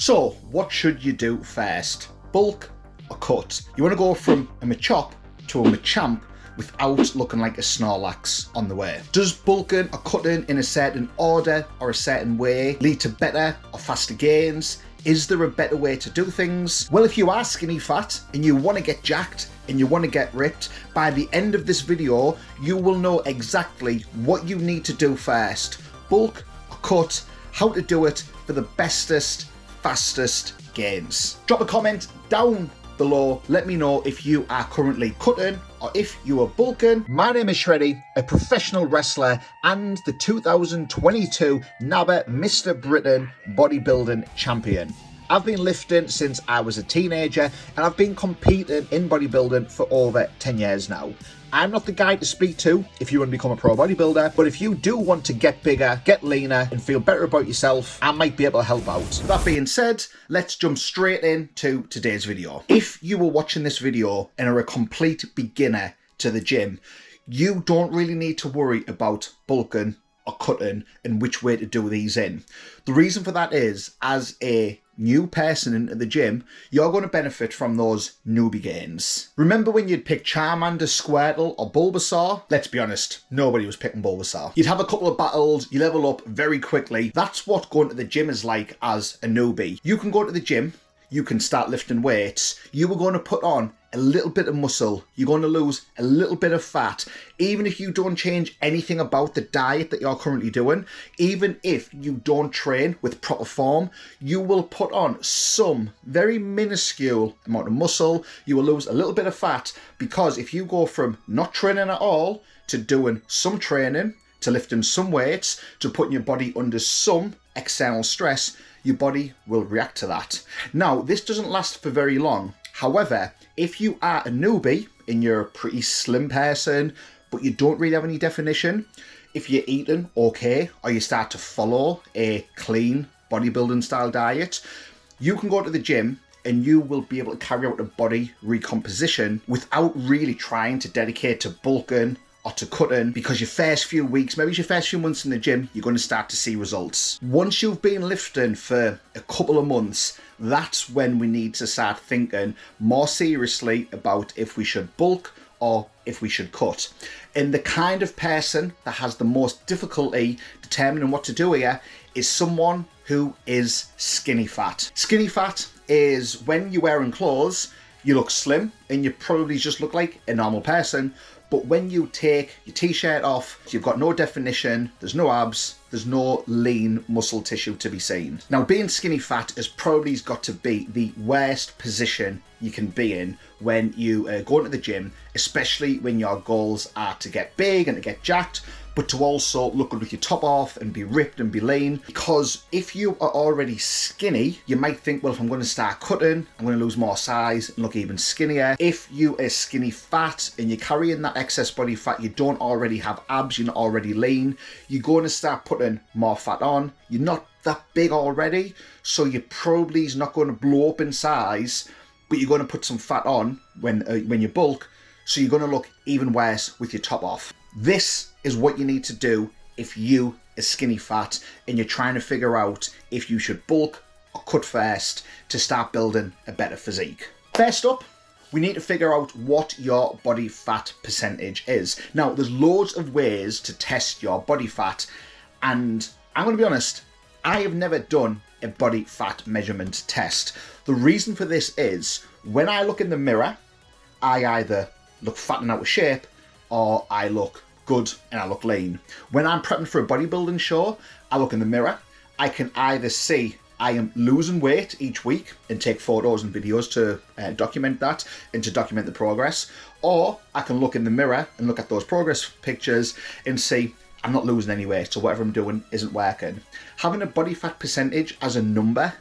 So what should you do first? Bulk or cut? You want to go from a Machop to a Machamp without looking like a Snorlax on the way. Does bulking or cutting in a certain order or a certain way lead to better or faster gains? Is there a better way to do things? Well, if you are skinny fat and you want to get jacked and you want to get ripped, by the end of this video, you will know exactly what you need to do first. Bulk or cut, how to do it for the bestest, fastest gains. Drop a comment down below. Let me know if you are currently cutting or if you are bulking. My name is Shreddy, a professional wrestler and the 2022 NABBA Mr. Britain bodybuilding champion. I've been lifting since I was a teenager and I've been competing in bodybuilding for over 10 years now. I'm not the guy to speak to if you want to become a pro bodybuilder, but if you do want to get bigger, get leaner, and feel better about yourself, I might be able to help out. With that being said, let's jump straight into today's video. If you were watching this video and are a complete beginner to the gym, you don't really need to worry about bulking or cutting and which way to do these in. The reason for that is, as a new person into the gym, you're going to benefit from those newbie gains. Remember when you'd pick Charmander, Squirtle or Bulbasaur? Let's be honest, nobody was picking Bulbasaur. You'd have a couple of battles, you level up very quickly. That's what going to the gym is like as a newbie. You can go to the gym, you can start lifting weights, you are going to put on a little bit of muscle, you're going to lose a little bit of fat, even if you don't change anything about the diet that you're currently doing, even if you don't train with proper form, you will put on some very minuscule amount of muscle, you will lose a little bit of fat, because if you go from not training at all to doing some training, to lifting some weights, to putting your body under some external stress, your body will react to that. Now, this doesn't last for very long. However, if you are a newbie and you're a pretty slim person, but you don't really have any definition, if you're eating okay, or you start to follow a clean bodybuilding style diet, you can go to the gym and you will be able to carry out a body recomposition without really trying to dedicate to bulking or to cutting, because your first few weeks, maybe your first few months in the gym, you're going to start to see results. Once you've been lifting for a couple of months, that's when we need to start thinking more seriously about if we should bulk or if we should cut. And the kind of person that has the most difficulty determining what to do here is someone who is skinny fat. Skinny fat is when you're wearing clothes, you look slim and you probably just look like a normal person. But when you take your t-shirt off, you've got no definition, there's no abs, there's no lean muscle tissue to be seen. Now, being skinny fat has probably got to be the worst position you can be in when you go into the gym, especially when your goals are to get big and to get jacked, but to also look good with your top off and be ripped and be lean. Because if you are already skinny, you might think, well, if I'm going to start cutting, I'm going to lose more size and look even skinnier. If you are skinny fat and you're carrying that excess body fat, you don't already have abs, you're not already lean, you're going to start putting more fat on. You're not that big already, so you're probably not going to blow up in size, but you're going to put some fat on when you bulk, so you're going to look even worse with your top off. This is what you need to do if you are skinny fat and you're trying to figure out if you should bulk or cut first to start building a better physique. First up, we need to figure out what your body fat percentage is. Now, there's loads of ways to test your body fat, and I'm going to be honest, I have never done a body fat measurement test. The reason for this is, when I look in the mirror, I either look fat and out of shape, or I look good and I look lean. When I'm prepping for a bodybuilding show, I look in the mirror, I can either see I am losing weight each week and take photos and videos to document that and to document the progress, or I can look in the mirror and look at those progress pictures and see I'm not losing any weight, so whatever I'm doing isn't working. Having a body fat percentage as a number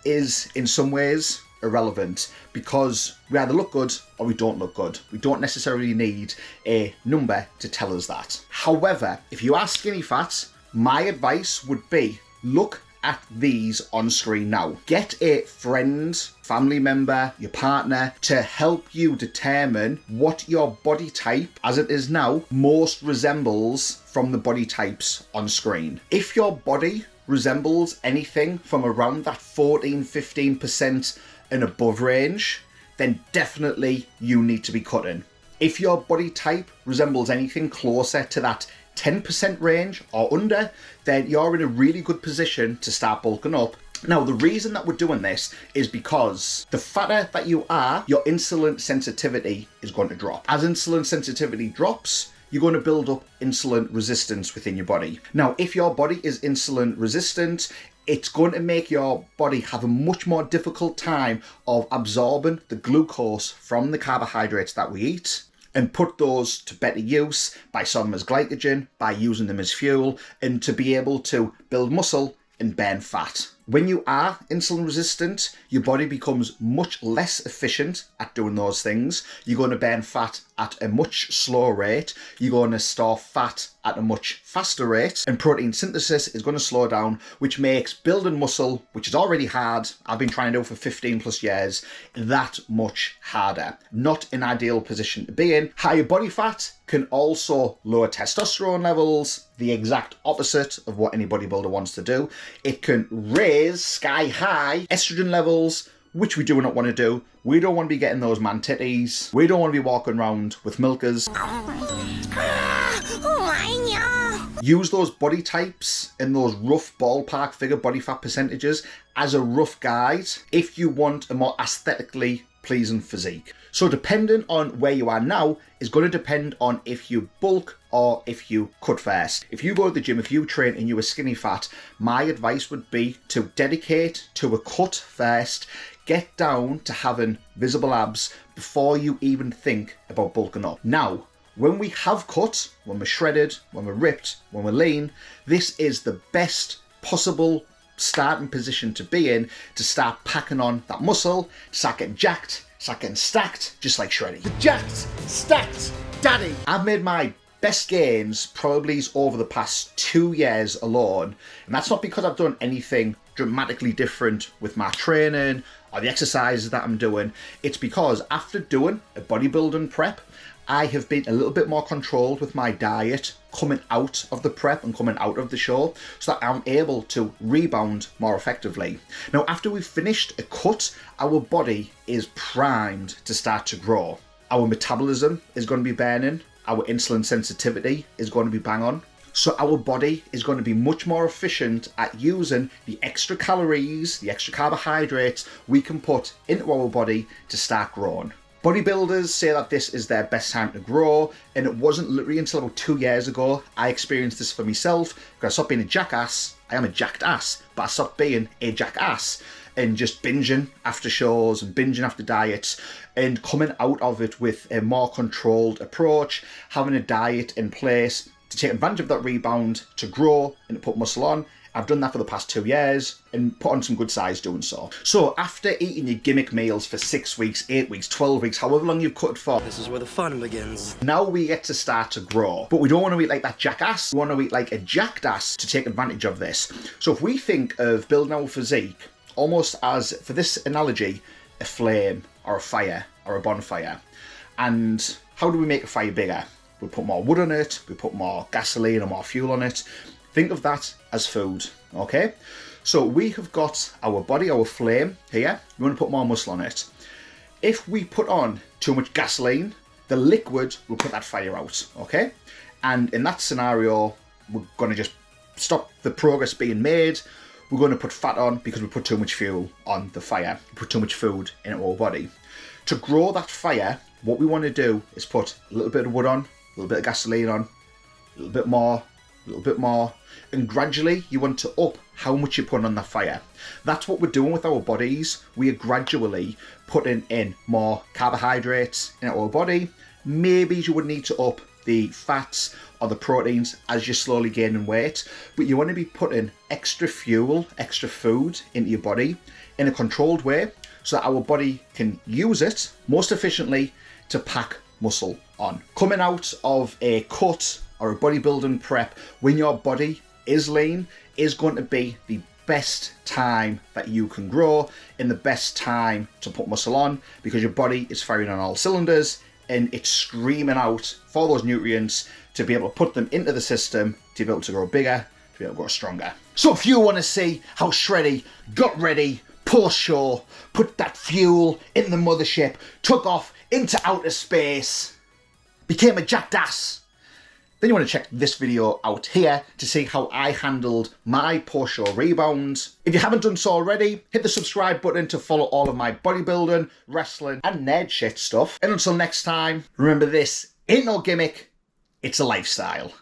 is in some ways irrelevant, because we either look good or we don't look good. We don't necessarily need a number to tell us that. However, if you are skinny fat, my advice would be look at these on screen now. Get a friend, family member, your partner to help you determine what your body type, as it is now, most resembles from the body types on screen. If your body resembles anything from around that 14-15% and above range, then definitely you need to be cutting. If your body type resembles anything closer to that 10% range or under, then you're in a really good position to start bulking up. Now, the reason that we're doing this is because the fatter that you are, your insulin sensitivity is going to drop. As insulin sensitivity drops, you're going to build up insulin resistance within your body. Now, if your body is insulin resistant, it's going to make your body have a much more difficult time of absorbing the glucose from the carbohydrates that we eat and put those to better use by storing them as glycogen, by using them as fuel, and to be able to build muscle and burn fat. When you are insulin resistant, your body becomes much less efficient at doing those things. You're going to burn fat at a much slower rate. You're going to store fat at a much faster rate, and protein synthesis is going to slow down, which makes building muscle, which is already hard, I've been trying to do it for 15 plus years, that much harder. Not an ideal position to be in. Higher body fat can also lower testosterone levels, the exact opposite of what any bodybuilder wants to do. It can raise sky high estrogen levels, which we do not want to do. We don't want to be getting those man titties. We don't want to be walking around with milkers. Use those body types and those rough ballpark figure body fat percentages as a rough guide if you want a more aesthetically pleasing physique. So depending on where you are now is going to depend on if you bulk or if you cut first. If you go to the gym, if you train and you are skinny fat, my advice would be to dedicate to a cut first, get down to having visible abs before you even think about bulking up. Now, when we have cut, when we're shredded, when we're ripped, when we're lean, this is the best possible starting position to be in to start packing on that muscle, start getting jacked, start getting stacked, just like Shreddy. Jacked, stacked, daddy. I've made my best gains probably over the past 2 years alone, and that's not because I've done anything dramatically different with my training or the exercises that I'm doing. It's because after doing a bodybuilding prep, I have been a little bit more controlled with my diet coming out of the prep and coming out of the show, so that I'm able to rebound more effectively. Now, after we've finished a cut, our body is primed to start to grow. Our metabolism is going to be burning. Our insulin sensitivity is going to be bang on. So our body is going to be much more efficient at using the extra calories, the extra carbohydrates we can put into our body to start growing. Bodybuilders say that this is their best time to grow, and it wasn't literally until about 2 years ago I experienced this for myself, because I stopped being a jackass. I am a jacked ass, but I stopped being a jackass and just binging after shows and binging after diets and coming out of it with a more controlled approach, having a diet in place to take advantage of that rebound, to grow and to put muscle on. I've done that for the past 2 years and put on some good size doing so. So after eating your gimmick meals for 6 weeks, 8 weeks, 12 weeks, however long you've cut for, this is where the fun begins. Now we get to start to grow. But we don't want to eat like that jackass. We want to eat like a jacked ass to take advantage of this. So if we think of building our physique almost as, for this analogy, a flame or a fire or a bonfire. And how do we make a fire bigger? We put more wood on it, we put more gasoline or more fuel on it. Think of that as food, okay? So we have got our body, our flame here. We want to put more muscle on it. If we put on too much gasoline, the liquid will put that fire out, okay? And in that scenario, we're going to just stop the progress being made. We're going to put fat on because we put too much fuel on the fire. We put too much food in our body. To grow that fire, what we want to do is put a little bit of wood on, a little bit of gasoline on, a little bit more, a little bit more, and gradually you want to up how much you're putting on that fire. That's what we're doing with our bodies. We are gradually putting in more carbohydrates in our body. Maybe you would need to up the fats or the proteins as you're slowly gaining weight, but you want to be putting extra fuel, extra food into your body in a controlled way so that our body can use it most efficiently to pack muscle on. Coming out of a cut or a bodybuilding prep, when your body is lean, is going to be the best time that you can grow and the best time to put muscle on, because your body is firing on all cylinders and it's screaming out for those nutrients to be able to put them into the system, to be able to grow bigger, to to be able to go stronger. So if you want to see how Shreddy got ready post-show, put that fuel in the mothership, took off into outer space, became a jacked ass, then you want to check this video out here to see how I handled my post-show rebounds. If you haven't done so already, hit the subscribe button to follow all of my bodybuilding, wrestling, and nerd shit stuff. And until next time, remember this ain't no gimmick, it's a lifestyle.